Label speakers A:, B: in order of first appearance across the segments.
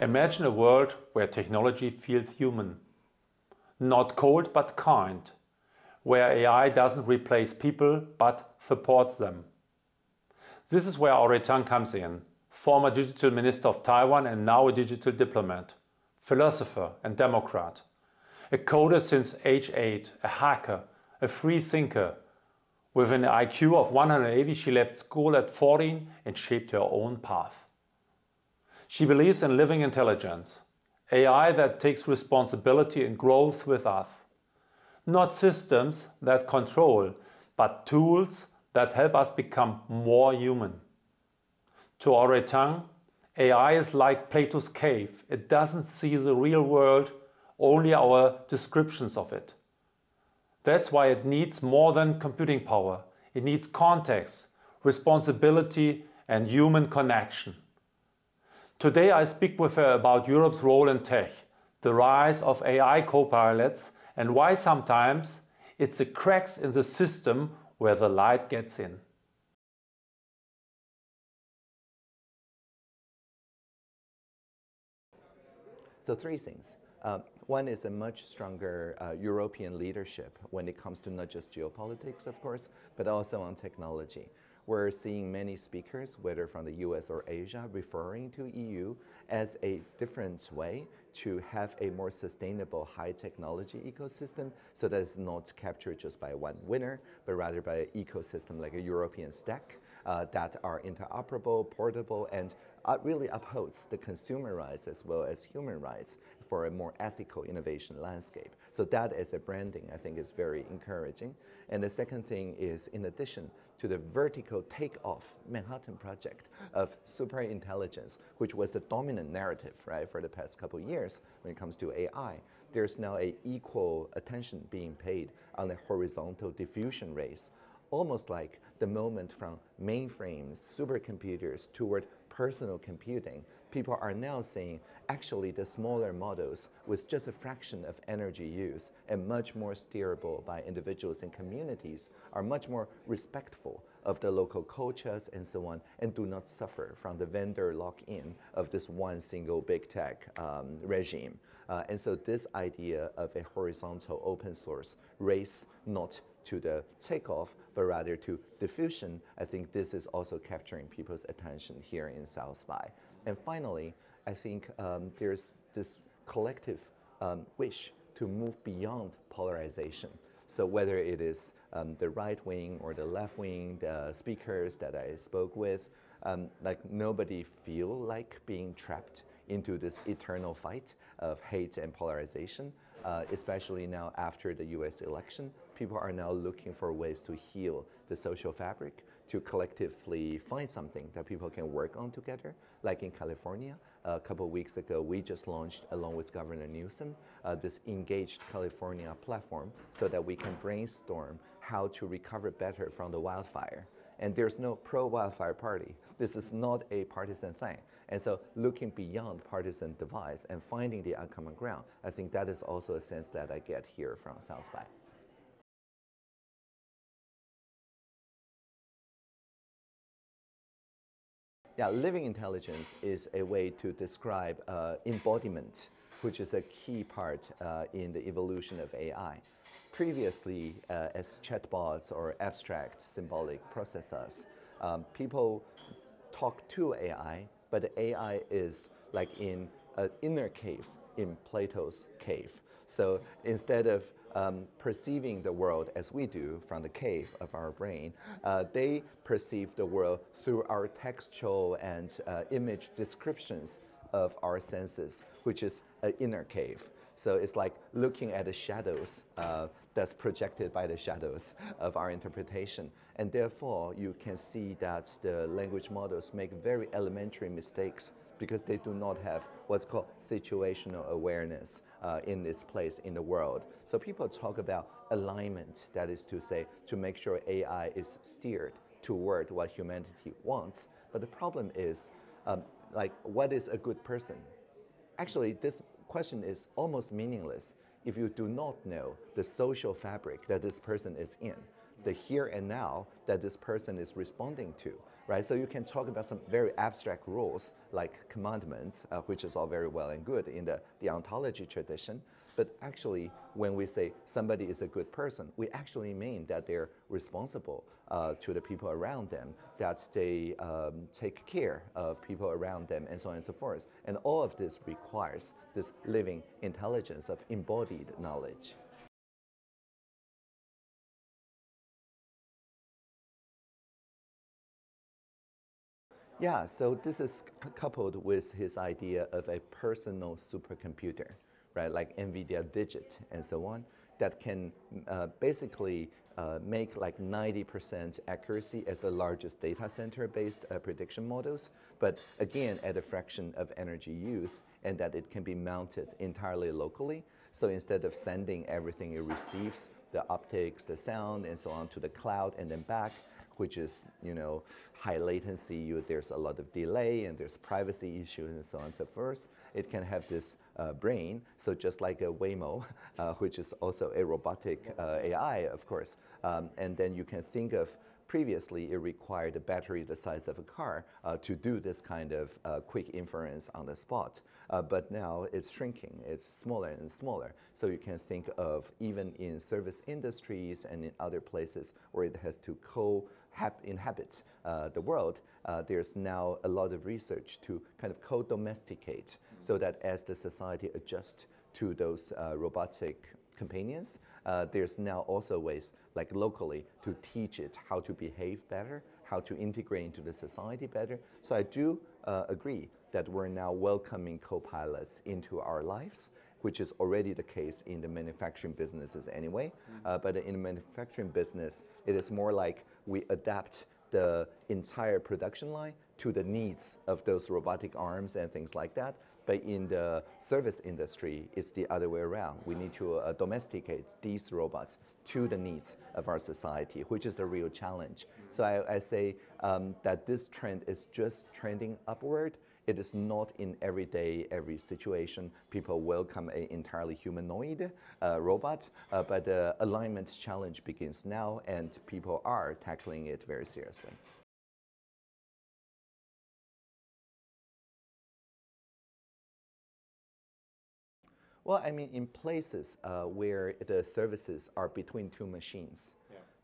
A: Imagine a world where technology feels human, not cold but kind, where AI doesn't replace people but supports them. This is where Audrey Tang comes in, former digital minister of Taiwan and now a digital diplomat, philosopher and democrat, a coder since age 8, a hacker, a free thinker. With an IQ of 180, she left school at 14 and shaped her own path. She believes in living intelligence, AI that takes responsibility and grows with us. Not systems that control, but tools that help us become more human. To Audrey Tang, AI is like Plato's cave. It doesn't see the real world, only our descriptions of it. That's why it needs more than computing power. It needs context, responsibility, and human connection. Today I speak with her about Europe's role in tech, the rise of AI co-pilots, and why sometimes it's the cracks in the system where the light gets in.
B: So three things. One is a much stronger European leadership when it comes to not just geopolitics, of course, but also on technology. We're seeing many speakers, whether from the US or Asia, referring to EU as a different way to have a more sustainable high technology ecosystem, so that it's not captured just by one winner, but rather by an ecosystem like a European stack that are interoperable, portable, and really upholds the consumer rights as well as human rights for a more ethical innovation landscape. So that as a branding, I think, is very encouraging. And the second thing is, in addition to the vertical takeoff Manhattan Project of super intelligence, which was the dominant narrative, right, for the past couple of years when it comes to AI, there's now an equal attention being paid on the horizontal diffusion race, almost like the moment from mainframes, supercomputers, toward personal computing. People are now saying, actually, the smaller models with just a fraction of energy use and much more steerable by individuals and communities are much more respectful of the local cultures and so on, and do not suffer from the vendor lock-in of this one single big tech regime. And so this idea of a horizontal open source race, not to the takeoff, but rather to diffusion, I think this is also capturing people's attention here in South by. And finally, I think there's this collective wish to move beyond polarization. So whether it is the right wing or the left wing, the speakers that I spoke with, like nobody feel like being trapped into this eternal fight of hate and polarization, especially now after the US election. People are now looking for ways to heal the social fabric, to collectively find something that people can work on together. Like in California, a couple of weeks ago, we just launched, along with Governor Newsom, this Engaged California platform so that we can brainstorm how to recover better from the wildfire. And there's no pro-wildfire party. This is not a partisan thing. And so looking beyond partisan divides and finding the uncommon ground, I think that is also a sense that I get here from South by. Yeah, living intelligence is a way to describe embodiment, which is a key part in the evolution of AI. Previously, as chatbots or abstract symbolic processors, people talk to AI, but the AI is like in an inner cave in Plato's cave. So instead of perceiving the world as we do from the cave of our brain, they perceive the world through our textual and image descriptions of our senses, which is an inner cave. So it's like looking at the shadows that's projected by the shadows of our interpretation. And therefore, you can see that the language models make very elementary mistakes because they do not have what's called situational awareness in its place in the world. So people talk about alignment, that is to say, to make sure AI is steered toward what humanity wants. But the problem is, like, what is a good person? Actually, this question is almost meaningless if you do not know the social fabric that this person is in, the here and now that this person is responding to, right? So you can talk about some very abstract rules like commandments, which is all very well and good in the ontology tradition. But actually, when we say somebody is a good person, we actually mean that they're responsible to the people around them, that they take care of people around them, and so on and so forth. And all of this requires this living intelligence of embodied knowledge. Yeah, so this is coupled with his idea of a personal supercomputer, right? Like NVIDIA Digit and so on, that can basically make like 90% accuracy as the largest data center-based prediction models, but again, at a fraction of energy use, and that it can be mounted entirely locally. So instead of sending everything it receives, the optics, the sound, and so on to the cloud and then back, which is, you know, high latency, there's a lot of delay, and there's privacy issues and so on and so forth. It can have this brain, so just like a Waymo, which is also a robotic AI, of course. And then you can think of, previously it required a battery the size of a car to do this kind of quick inference on the spot. But now it's shrinking, it's smaller and smaller. So you can think of, even in service industries and in other places where it has to inhabit the world, there's now a lot of research to kind of co-domesticate, so that as the society adjusts to those robotic companions, there's now also ways, like locally, to teach it how to behave better, how to integrate into the society better. So I do agree that we're now welcoming co-pilots into our lives, which is already the case in the manufacturing businesses anyway. But in the manufacturing business, it is more like we adapt the entire production line to the needs of those robotic arms and things like that. But in the service industry, it's the other way around. We need to domesticate these robots to the needs of our society, which is the real challenge. So I say that this trend is just trending upward. It is not in every day, every situation, people welcome an entirely humanoid robot, but the alignment challenge begins now, and people are tackling it very seriously. Well, I mean, in places where the services are between two machines,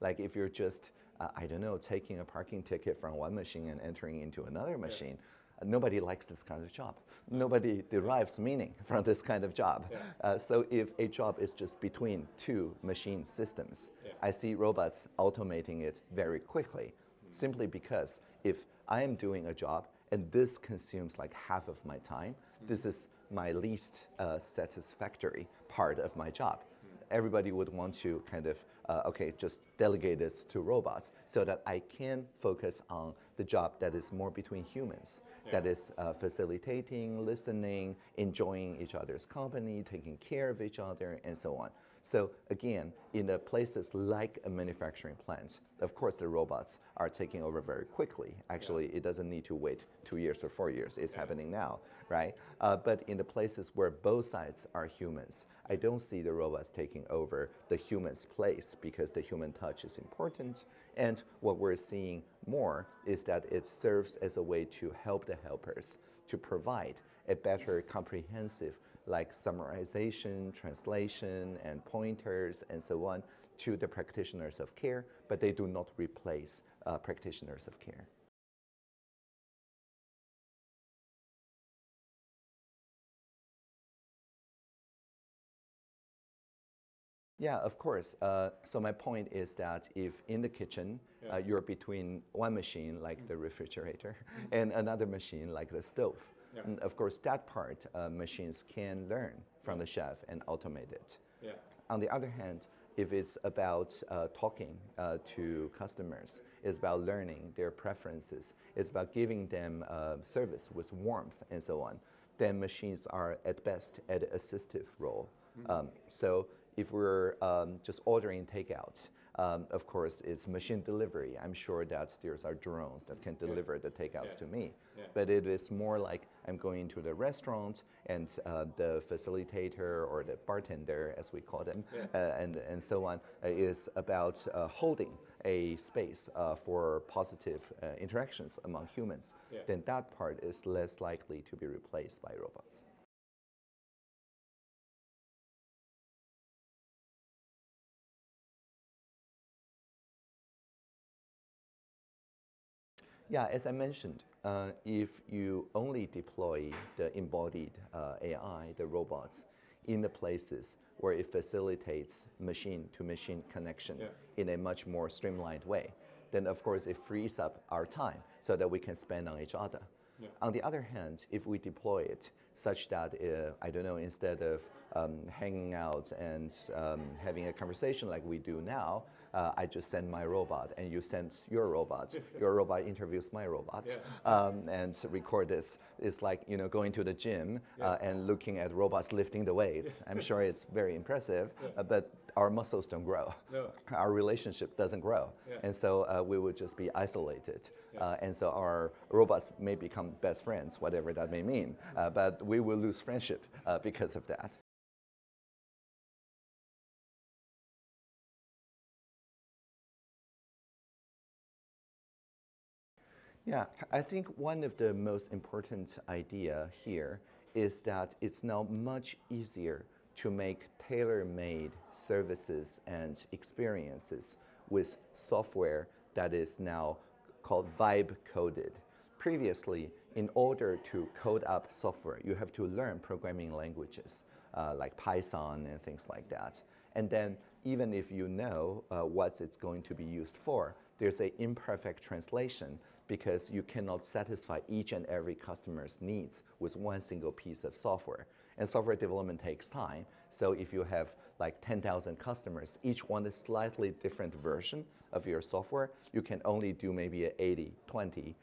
B: like if you're just, I don't know, taking a parking ticket from one machine and entering into another machine, nobody likes this kind of job. Nobody derives meaning from this kind of job. So if a job is just between two machine systems, I see robots automating it very quickly, simply because if I am doing a job and this consumes like half of my time, this is my least satisfactory part of my job. Everybody would want to kind of, okay, just delegate this to robots so that I can focus on the job that is more between humans, that is facilitating, listening, enjoying each other's company, taking care of each other, and so on. So again, in the places like a manufacturing plant, of course the robots are taking over very quickly. Actually, it doesn't need to wait 2 years or 4 years. It's happening now, right? But in the places where both sides are humans, I don't see the robots taking over the human's place, because the human touch is important. And what we're seeing more is that it serves as a way to help the helpers to provide a better comprehensive, like summarization, translation, and pointers, and so on, to the practitioners of care, but they do not replace practitioners of care. Yeah, of course. So my point is that if in the kitchen you're between one machine, like the refrigerator, and another machine, like the stove, and of course that part machines can learn from the chef and automate it. On the other hand, if it's about talking to customers, it's about learning their preferences, it's about giving them service with warmth and so on, then machines are at best at an assistive role. So if we're just ordering takeout, of course, it's machine delivery. I'm sure that there's our drones that can deliver the takeouts to me. But it is more like I'm going to the restaurant, and the facilitator or the bartender, as we call them, and so on, is about holding a space for positive interactions among humans, then that part is less likely to be replaced by robots. Yeah, as I mentioned, if you only deploy the embodied AI, the robots, in the places where it facilitates machine-to-machine connection in a much more streamlined way, then of course it frees up our time so that we can spend on each other. On the other hand, if we deploy it such that, I don't know, instead of hanging out and having a conversation like we do now, I just send my robot and you send your robot. Your robot interviews my robot and record this. It's like, you know, going to the gym and looking at robots lifting the weights. I'm sure it's very impressive, but our muscles don't grow. Our relationship doesn't grow. And so we would just be isolated. And so our robots may become best friends, whatever that may mean, but we will lose friendship because of that. Yeah, I think one of the most important idea here is that it's now much easier to make tailor-made services and experiences with software that is now called vibe coded. Previously, in order to code up software, you have to learn programming languages like Python and things like that. And then even if you know what it's going to be used for, there's an imperfect translation because you cannot satisfy each and every customer's needs with one single piece of software. And software development takes time. So if you have like 10,000 customers, each one is slightly different version of your software, you can only do maybe an 80-20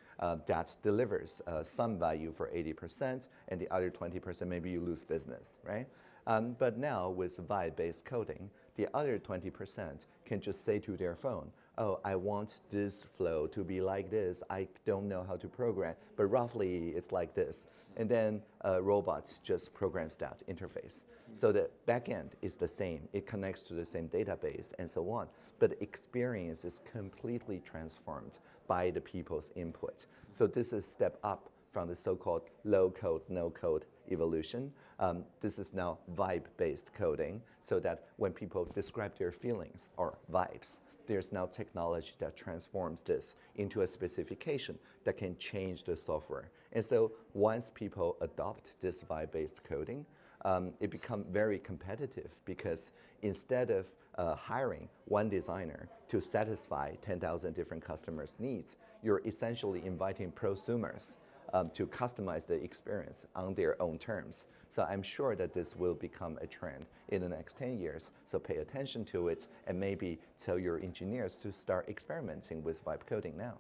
B: that delivers some value for 80%, and the other 20% maybe you lose business, right? But now with vibe-based coding, the other 20% can just say to their phone, oh, I want this flow to be like this. I don't know how to program, but roughly it's like this. And then a robot just programs that interface. So the backend is the same. It connects to the same database and so on. But the experience is completely transformed by the people's input. So this is a step up from the so-called low-code, no-code evolution. This is now vibe-based coding, so that when people describe their feelings or vibes, there's now technology that transforms this into a specification that can change the software. And so once people adopt this vibe-based coding, it becomes very competitive because instead of hiring one designer to satisfy 10,000 different customers' needs, you're essentially inviting prosumers to customize the experience on their own terms. So I'm sure that this will become a trend in the next 10 years. So pay attention to it and maybe tell your engineers to start experimenting with vibe coding now.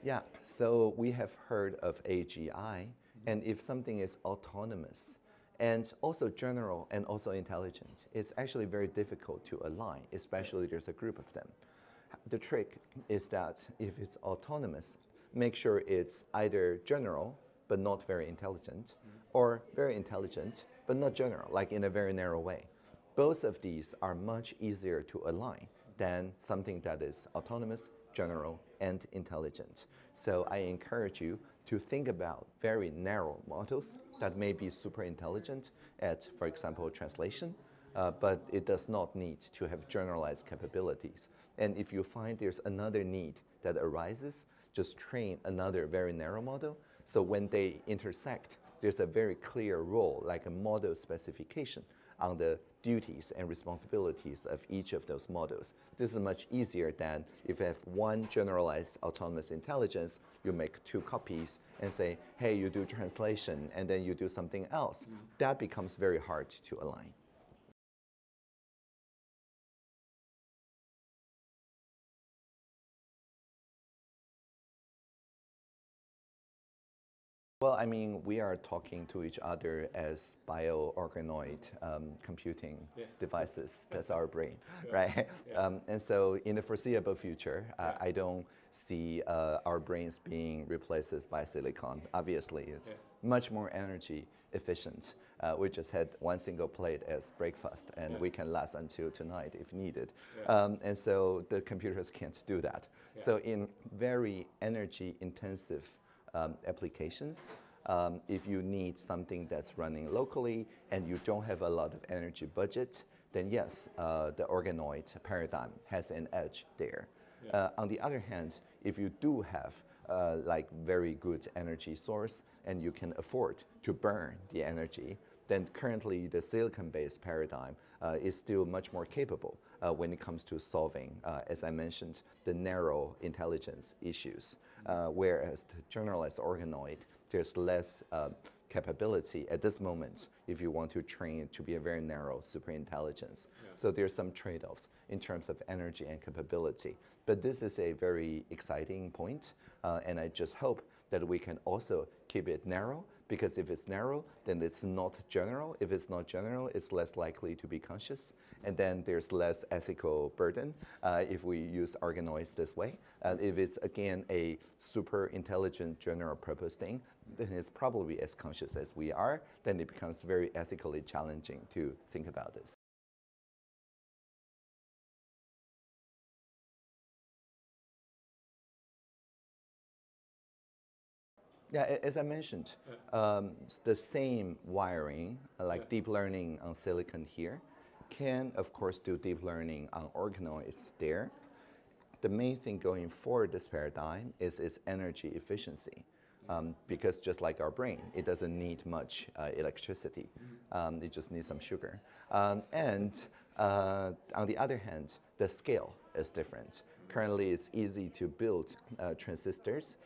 B: Yeah, so we have heard of AGI, and if something is autonomous, and also general and also intelligent, it's actually very difficult to align, especially there's a group of them. The trick is that if it's autonomous, make sure it's either general but not very intelligent, or very intelligent but not general, like in a very narrow way. Both of these are much easier to align than something that is autonomous, general, and intelligent. So I encourage you to think about very narrow models that may be super intelligent at, for example, translation, but it does not need to have generalized capabilities. And if you find there's another need that arises, just train another very narrow model. So when they intersect, there's a very clear role, like a model specification on the duties and responsibilities of each of those models. This is much easier than if you have one generalized autonomous intelligence, you make two copies and say, hey, you do translation, and then you do something else. That becomes very hard to align. Well, I mean, we are talking to each other as bioorganoid computing devices. That's our brain, right? And so in the foreseeable future, I don't see our brains being replaced by silicon. Obviously, it's much more energy efficient. We just had one single plate as breakfast, and we can last until tonight if needed. And so the computers can't do that. So in very energy intensive applications, if you need something that's running locally and you don't have a lot of energy budget, then yes, the organoid paradigm has an edge there. On the other hand, if you do have like very good energy source and you can afford to burn the energy, then currently the silicon-based paradigm is still much more capable when it comes to solving, as I mentioned, the narrow intelligence issues. Whereas the generalized organoid, there's less capability at this moment if you want to train it to be a very narrow superintelligence. So there's some trade-offs in terms of energy and capability. But this is a very exciting point, and I just hope that we can also keep it narrow, because if it's narrow, then it's not general. If it's not general, it's less likely to be conscious, and then there's less ethical burden if we use organoids this way. If it's, again, a super intelligent general purpose thing, then it's probably as conscious as we are, then it becomes very ethically challenging to think about this. Yeah, as I mentioned, the same wiring, like deep learning on silicon here, can of course do deep learning on organoids there. The main thing going forward this paradigm is its energy efficiency, because just like our brain, it doesn't need much electricity. It just needs some sugar. And on the other hand, the scale is different. Currently, it's easy to build transistors,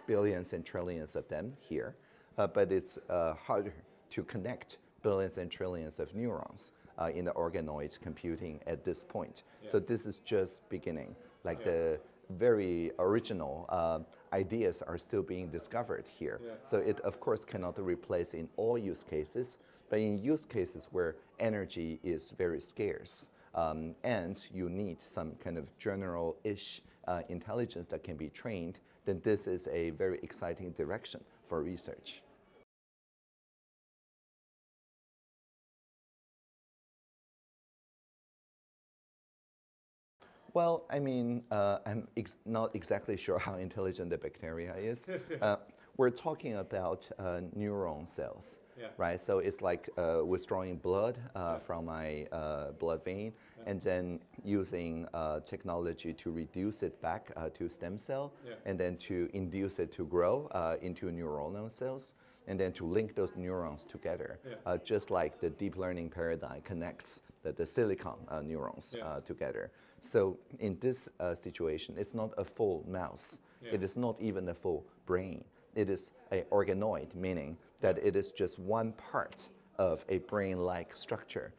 B: billions and trillions of them here, but it's harder to connect billions and trillions of neurons in the organoid computing at this point. So this is just beginning. Like the very original ideas are still being discovered here. So it, of course, cannot replace in all use cases, but in use cases where energy is very scarce, and you need some kind of general-ish intelligence that can be trained, then this is a very exciting direction for research. Well, I mean, I'm not exactly sure how intelligent the bacteria is. We're talking about neuron cells, right? So it's like withdrawing blood from my blood vein, and then using technology to reduce it back to stem cell, and then to induce it to grow into neuronal cells, and then to link those neurons together, just like the deep learning paradigm connects the silicon neurons together. So in this situation, it's not a full mouse. It is not even a full brain. It is an organoid, meaning that it is just one part of a brain-like structure,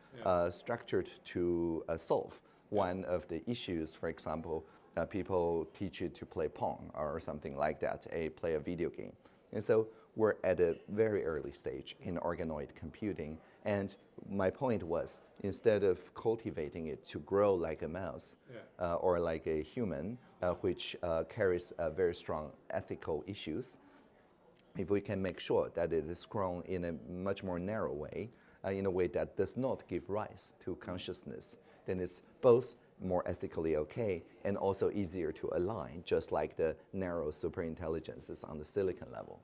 B: structured to solve one of the issues. For example, people teach you to play Pong or something like that, play a video game. And so we're at a very early stage in organoid computing. And my point was, instead of cultivating it to grow like a mouse or like a human, which carries very strong ethical issues, if we can make sure that it is grown in a much more narrow way, in a way that does not give rise to consciousness, then it's both more ethically okay and also easier to align, just like the narrow superintelligences on the silicon level.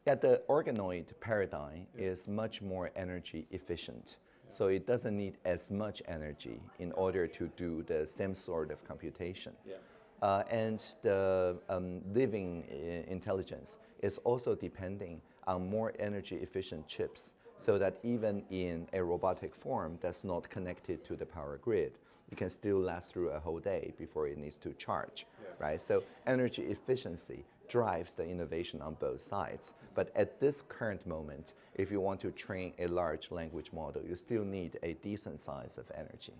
B: Yeah, the organoid paradigm is much more energy efficient. So it doesn't need as much energy in order to do the same sort of computation. And the living intelligence is also depending on more energy efficient chips, so that even in a robotic form that's not connected to the power grid, it can still last through a whole day before it needs to charge, right? So energy efficiency drives the innovation on both sides. But at this current moment, if you want to train a large language model, you still need a decent size of energy.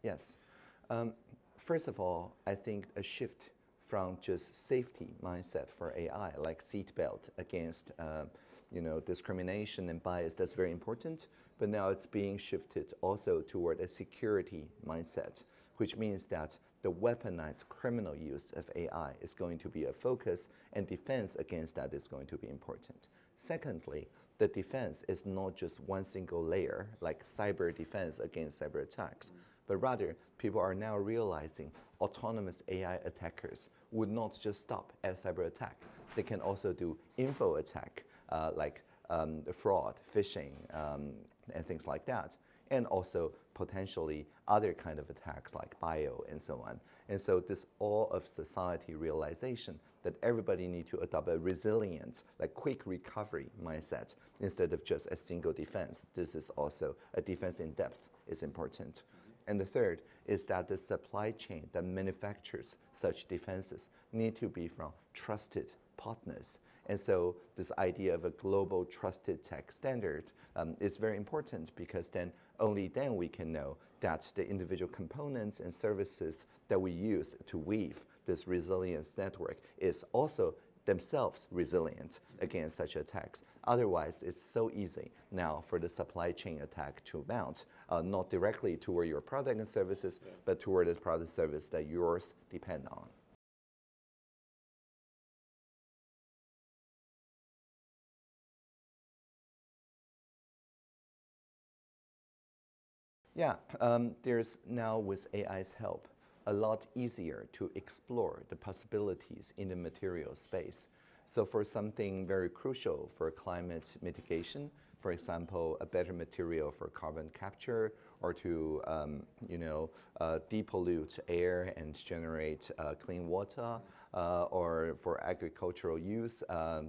B: Yes. First of all, I think a shift from just safety mindset for AI, like seatbelt against discrimination and bias, that's very important. But now it's being shifted also toward a security mindset, which means that the weaponized criminal use of AI is going to be a focus, and defense against that is going to be important. Secondly, the defense is not just one single layer, like cyber defense against cyber attacks, but rather people are now realizing autonomous AI attackers would not just stop at cyber attack. They can also do info attack, like fraud, phishing, and things like that, and also potentially other kind of attacks like bio and so on. And so this all of society realization that everybody need to adopt a resilient, like quick recovery mindset instead of just a single defense. This is also a defense in depth is important. And the third is that the supply chain that manufactures such defenses need to be from trusted partners. And so this idea of a global trusted tech standard is very important, because only then we can know that the individual components and services that we use to weave this resilience network is also themselves resilient against such attacks. Otherwise, it's so easy now for the supply chain attack to mount, not directly toward your product and services, but toward the product and service that yours depend on. Yeah, there's now, with AI's help, a lot easier to explore the possibilities in the material space. So for something very crucial for climate mitigation, for example, a better material for carbon capture, or to depollute air and generate clean water, or for agricultural use,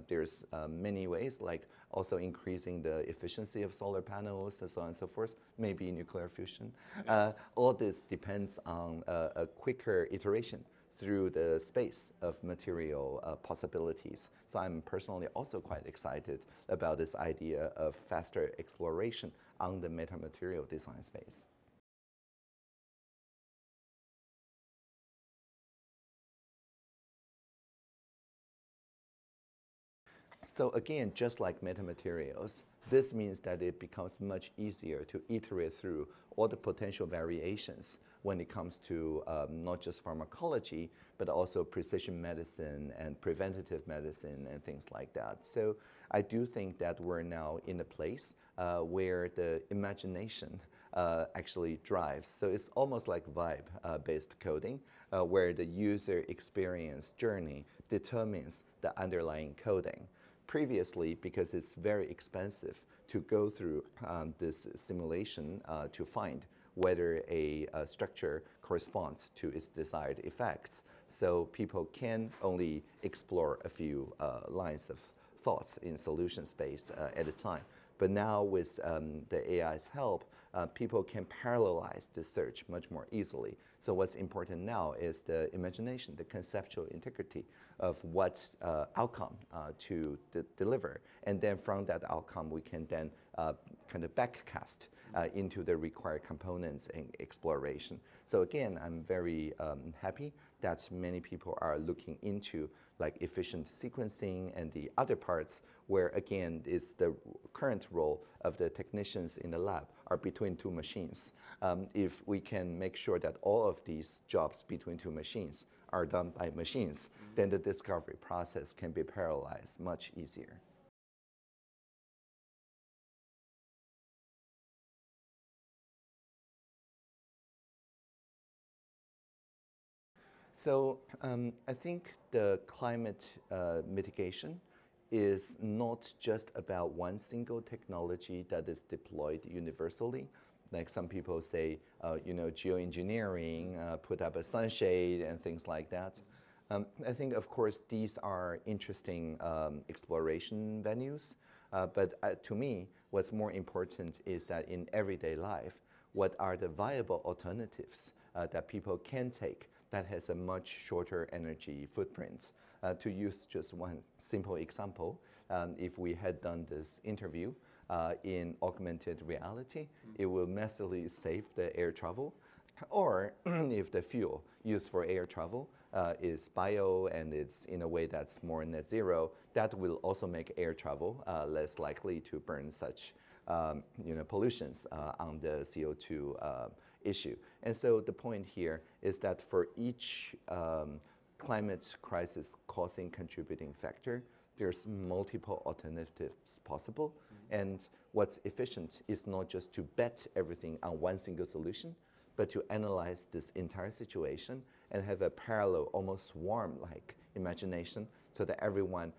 B: there's many ways, like also increasing the efficiency of solar panels and so on and so forth, maybe nuclear fusion. All this depends on a quicker iteration through the space of material possibilities. So I'm personally also quite excited about this idea of faster exploration on the metamaterial design space. So again, just like metamaterials, this means that it becomes much easier to iterate through all the potential variations when it comes to not just pharmacology, but also precision medicine and preventative medicine and things like that. So I do think that we're now in a place where the imagination actually drives. So it's almost like vibe-based coding, where the user experience journey determines the underlying coding. Previously, because it's very expensive to go through this simulation to find whether a structure corresponds to its desired effects. So people can only explore a few lines of thoughts in solution space at a time. But now with the AI's help, people can parallelize the search much more easily. So what's important now is the imagination, the conceptual integrity of what outcome to deliver. And then from that outcome, we can then kind of backcast into the required components and exploration. So again, I'm very happy that many people are looking into like efficient sequencing and the other parts where, again, is the current role of the technicians in the lab are between two machines. If we can make sure that all of these jobs between two machines are done by machines, then the discovery process can be parallelized much easier. So I think the climate mitigation is not just about one single technology that is deployed universally. Like some people say, geoengineering, put up a sunshade and things like that. I think, of course, these are interesting exploration venues. But to me, what's more important is that in everyday life, what are the viable alternatives that people can take that has a much shorter energy footprint? To use just one simple example, if we had done this interview in augmented reality, it will massively save the air travel. Or if the fuel used for air travel is bio and it's in a way that's more net zero, that will also make air travel less likely to burn such pollutions on the CO2 issue. And so the point here is that for each climate crisis causing contributing factor, there's multiple alternatives possible. And what's efficient is not just to bet everything on one single solution, but to analyze this entire situation and have a parallel, almost swarm-like imagination so that everyone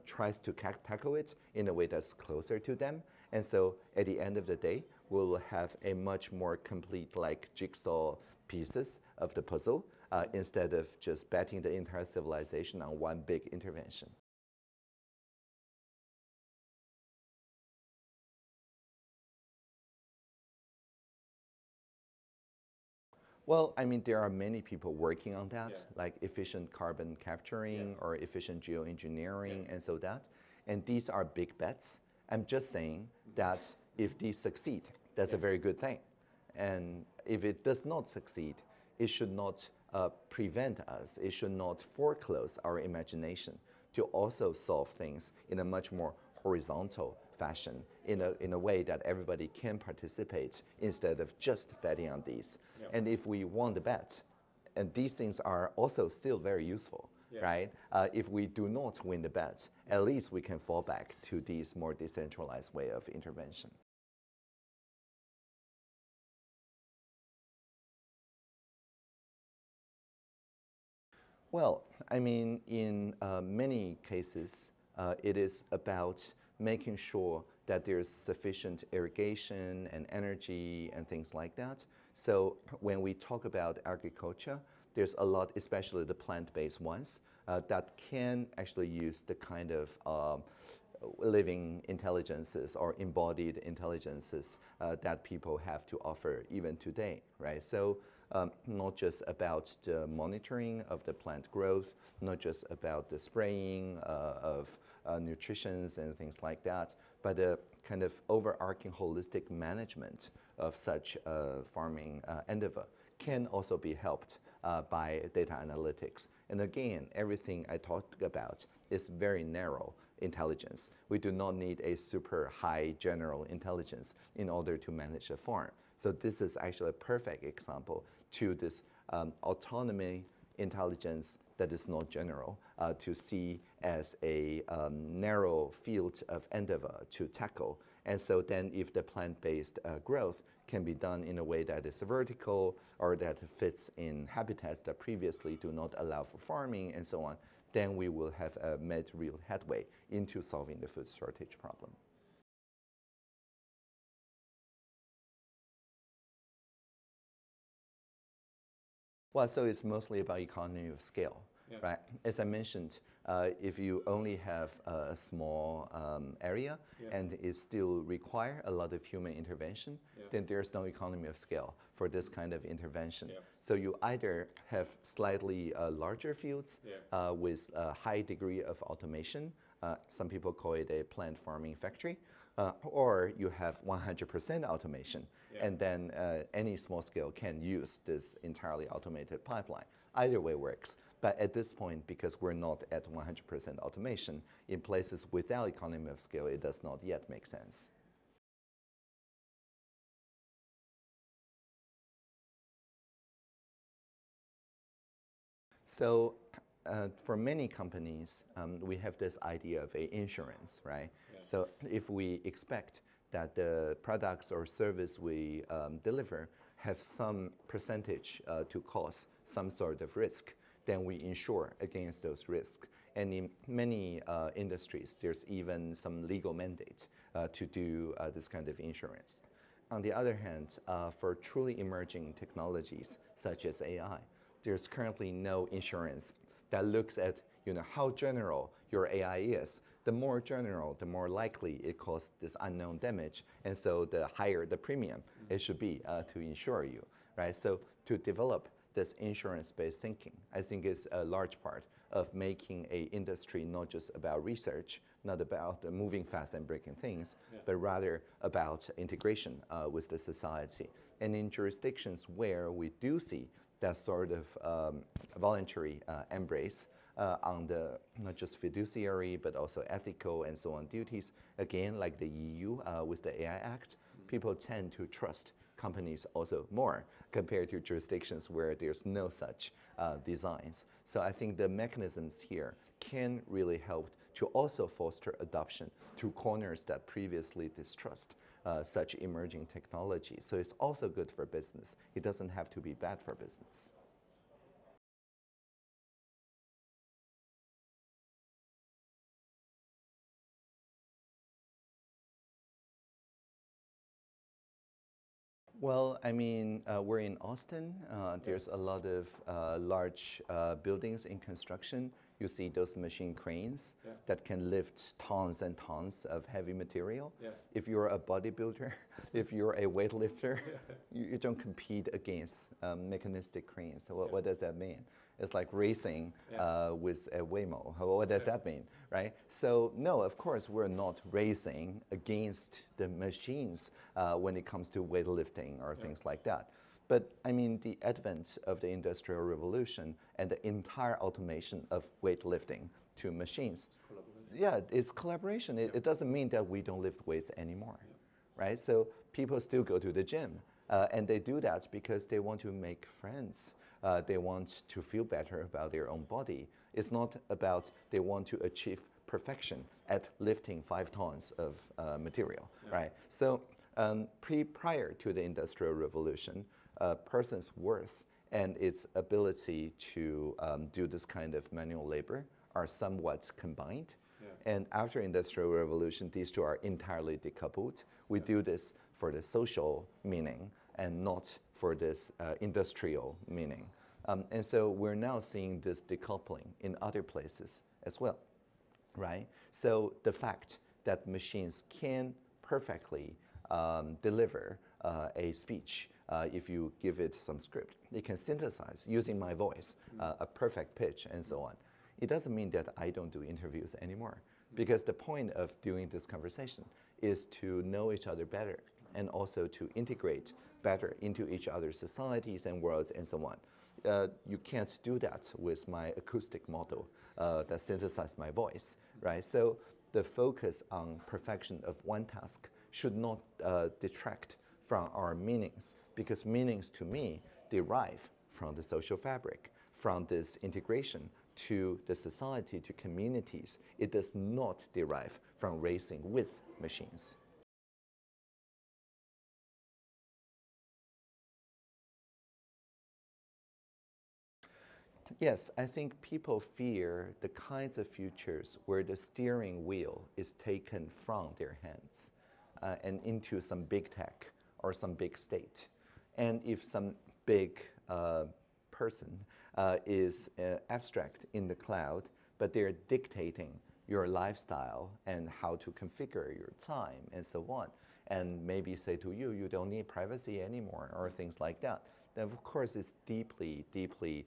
B: tries to tackle it in a way that's closer to them. And so at the end of the day, we'll have a much more complete like jigsaw pieces of the puzzle instead of just betting the entire civilization on one big intervention. Well, I mean, there are many people working on that, like efficient carbon capturing or efficient geoengineering and so that. And these are big bets. I'm just saying that if these succeed, that's a very good thing. And if it does not succeed, it should not prevent us, it should not foreclose our imagination to also solve things in a much more horizontal fashion, in a way that everybody can participate instead of just betting on these. And if we won the bet, and these things are also still very useful, right? If we do not win the bet, at least we can fall back to these more decentralized way of intervention. Well, I mean, in many cases, it is about making sure that there's sufficient irrigation and energy and things like that. So when we talk about agriculture, there's a lot, especially the plant-based ones, that can actually use the kind of living intelligences or embodied intelligences that people have to offer even today, right? So not just about the monitoring of the plant growth, not just about the spraying of nutritions and things like that, but a kind of overarching holistic management of such farming endeavor can also be helped by data analytics. And again, everything I talked about is very narrow intelligence. We do not need a super high general intelligence in order to manage a farm. So this is actually a perfect example to this autonomy intelligence that is not general to see as a narrow field of endeavor to tackle. And so then if the plant-based growth can be done in a way that is vertical or that fits in habitats that previously do not allow for farming and so on, then we will have made real headway into solving the food shortage problem. Well, so it's mostly about economy of scale, right? As I mentioned, if you only have a small area and it still require a lot of human intervention, then there's no economy of scale for this kind of intervention. So you either have slightly larger fields with a high degree of automation, some people call it a plant farming factory, or you have 100% automation, and then any small scale can use this entirely automated pipeline. Either way works. But at this point, because we're not at 100% automation, in places without economy of scale, it does not yet make sense. So for many companies, we have this idea of a insurance, right? So if we expect that the products or service we deliver have some percentage to cause some sort of risk, then we insure against those risks. And in many industries, there's even some legal mandate to do this kind of insurance. On the other hand, for truly emerging technologies such as AI, there's currently no insurance that looks at how general your AI is. The more general, the more likely it causes this unknown damage, and so the higher the premium it should be to insure you, right? So to develop this insurance-based thinking, I think is a large part of making an industry not just about research, not about moving fast and breaking things, but rather about integration with the society. And in jurisdictions where we do see that sort of voluntary embrace on the not just fiduciary, but also ethical and so on duties, again, like the EU with the AI Act, people tend to trust companies also more compared to jurisdictions where there's no such designs. So I think the mechanisms here can really help to also foster adoption to corners that previously distrust such emerging technology. So it's also good for business. It doesn't have to be bad for business. Well, I mean, we're in Austin. There's a lot of large buildings in construction. You see those machine cranes that can lift tons and tons of heavy material. If you're a bodybuilder, if you're a weightlifter, you don't compete against mechanistic cranes. So what does that mean? It's like racing with a Waymo. What does that mean, right? So no, of course, we're not racing against the machines when it comes to weightlifting or things like that. But I mean, the advent of the Industrial Revolution and the entire automation of weightlifting to machines, it's collaboration. It doesn't mean that we don't lift weights anymore, right? So people still go to the gym, and they do that because they want to make friends. They want to feel better about their own body. It's not about they want to achieve perfection at lifting 5 tons of material, right? So prior to the Industrial Revolution, a person's worth and its ability to do this kind of manual labor are somewhat combined. And after Industrial Revolution, these two are entirely decoupled. We do this for the social meaning and not for this industrial meaning. And so we're now seeing this decoupling in other places as well, right? So the fact that machines can perfectly deliver a speech if you give it some script. It can synthesize using my voice, a perfect pitch and so on. It doesn't mean that I don't do interviews anymore, because the point of doing this conversation is to know each other better and also to integrate better into each other's societies and worlds and so on. You can't do that with my acoustic model that synthesizes my voice, right? So the focus on perfection of one task should not detract from our meanings, because meanings to me derive from the social fabric, from this integration to the society, to communities. It does not derive from racing with machines. Yes, I think people fear the kinds of futures where the steering wheel is taken from their hands and into some big tech or some big state. And if some big person is abstract in the cloud, but they're dictating your lifestyle and how to configure your time and so on, and maybe say to you, you don't need privacy anymore or things like that, then of course it's deeply, deeply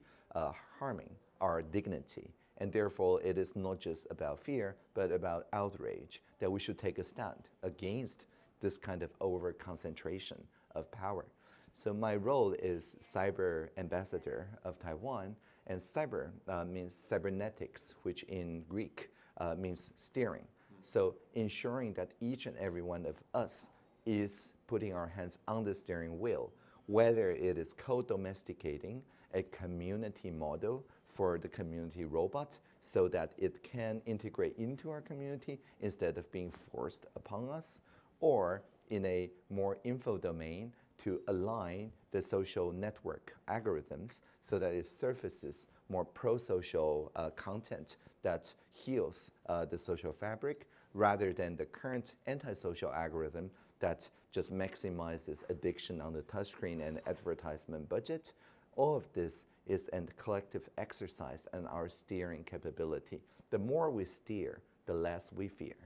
B: harming our dignity. And therefore it is not just about fear, but about outrage, that we should take a stand against this kind of over-concentration of power. So my role is cyber ambassador of Taiwan, and cyber means cybernetics, which in Greek means steering. So ensuring that each and every one of us is putting our hands on the steering wheel, whether it is co-domesticating a community model for the community robot so that it can integrate into our community instead of being forced upon us, or in a more info domain to align the social network algorithms so that it surfaces more pro-social content that heals the social fabric, rather than the current antisocial algorithm that just maximizes addiction on the touchscreen and advertisement budget. All of this is a collective exercise in our steering capability. The more we steer, the less we fear.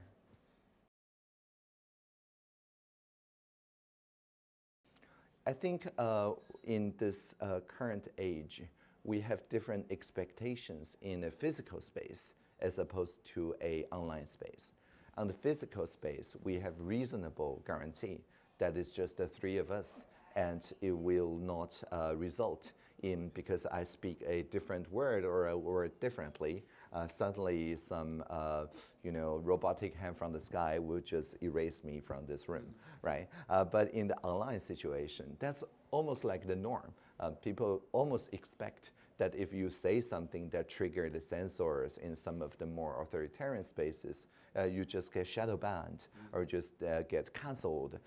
B: I think in this current age, we have different expectations in a physical space as opposed to an online space. On the physical space, we have reasonable guarantee that it's just the three of us, and it will not result in, because I speak a different word or a word differently, suddenly some robotic hand from the sky will just erase me from this room, right? But in the online situation, that's almost like the norm. People almost expect that if you say something that triggers the sensors in some of the more authoritarian spaces, you just get shadow banned or just get canceled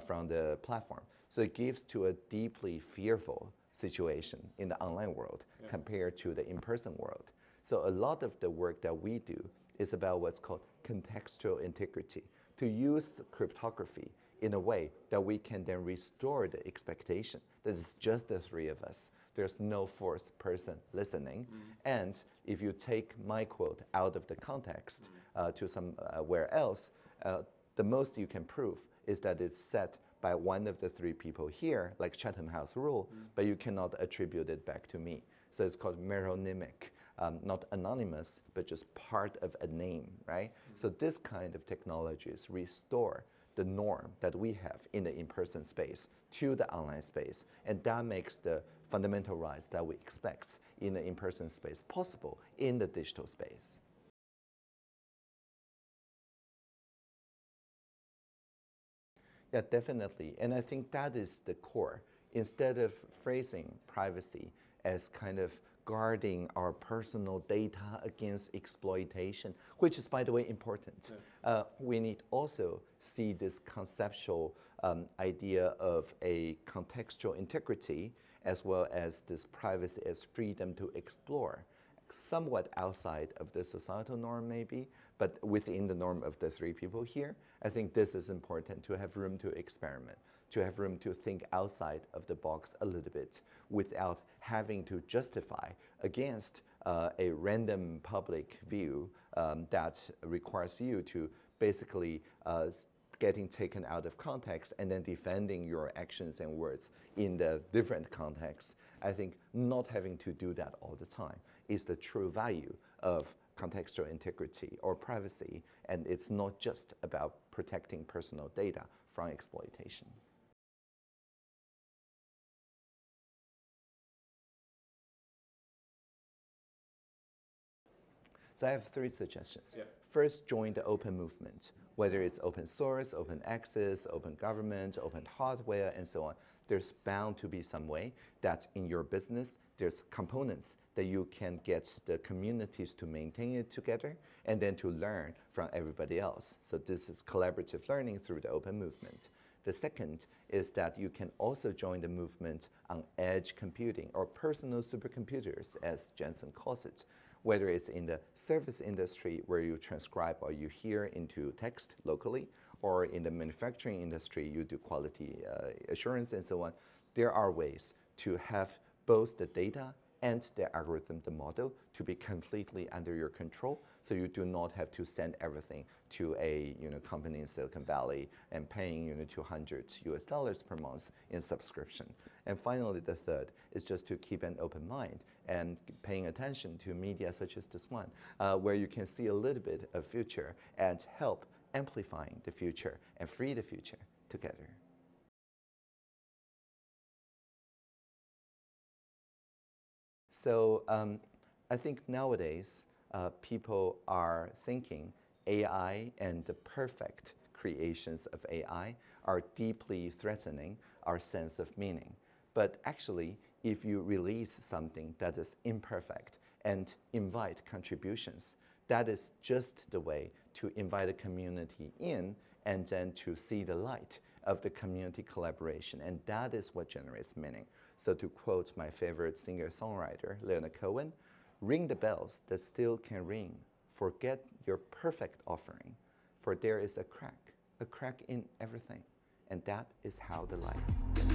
B: from the platform. So it gives to a deeply fearful situation in the online world compared to the in-person world. So a lot of the work that we do is about what's called contextual integrity, to use cryptography in a way that we can then restore the expectation that it's just the three of us. There's no fourth person listening. And if you take my quote out of the context to somewhere else, the most you can prove is that it's said by one of the three people here, like Chatham House rule, but you cannot attribute it back to me. So it's called meronymic, not anonymous, but just part of a name, right? So this kind of technologies restore the norm that we have in the in-person space to the online space. And that makes the fundamental rights that we expect in the in-person space possible in the digital space. Yeah, definitely. And I think that is the core. Instead of phrasing privacy as kind of guarding our personal data against exploitation, which is, by the way, important. We need also see this conceptual idea of a contextual integrity as well as this privacy as freedom to explore, somewhat outside of the societal norm maybe, but within the norm of the three people here. I think this is important, to have room to experiment, to have room to think outside of the box a little bit without having to justify against a random public view that requires you to basically getting taken out of context and then defending your actions and words in the different context. I think not having to do that all the time is the true value of contextual integrity or privacy, and it's not just about protecting personal data from exploitation. So I have three suggestions. First, join the open movement, whether it's open source, open access, open government, open hardware, and so on. There's bound to be some way that in your business, there's components that you can get the communities to maintain it together and then to learn from everybody else. So this is collaborative learning through the open movement. The second is that you can also join the movement on edge computing or personal supercomputers, as Jensen calls it, whether it's in the service industry where you transcribe or you hear into text locally, or in the manufacturing industry, you do quality assurance and so on. There are ways to have both the data and the algorithm, the model, to be completely under your control, so you do not have to send everything to a company in Silicon Valley and paying $200 per month in subscription. And finally, the third is just to keep an open mind and paying attention to media such as this one, where you can see a little bit of future and help amplifying the future and free the future together. So I think nowadays people are thinking AI and the perfect creations of AI are deeply threatening our sense of meaning. But actually, if you release something that is imperfect and invite contributions, that is just the way to invite a community in and then to see the light of the community collaboration. And that is what generates meaning. So to quote my favorite singer-songwriter, Leonard Cohen, ring the bells that still can ring. Forget your perfect offering, for there is a crack in everything. And that is how the light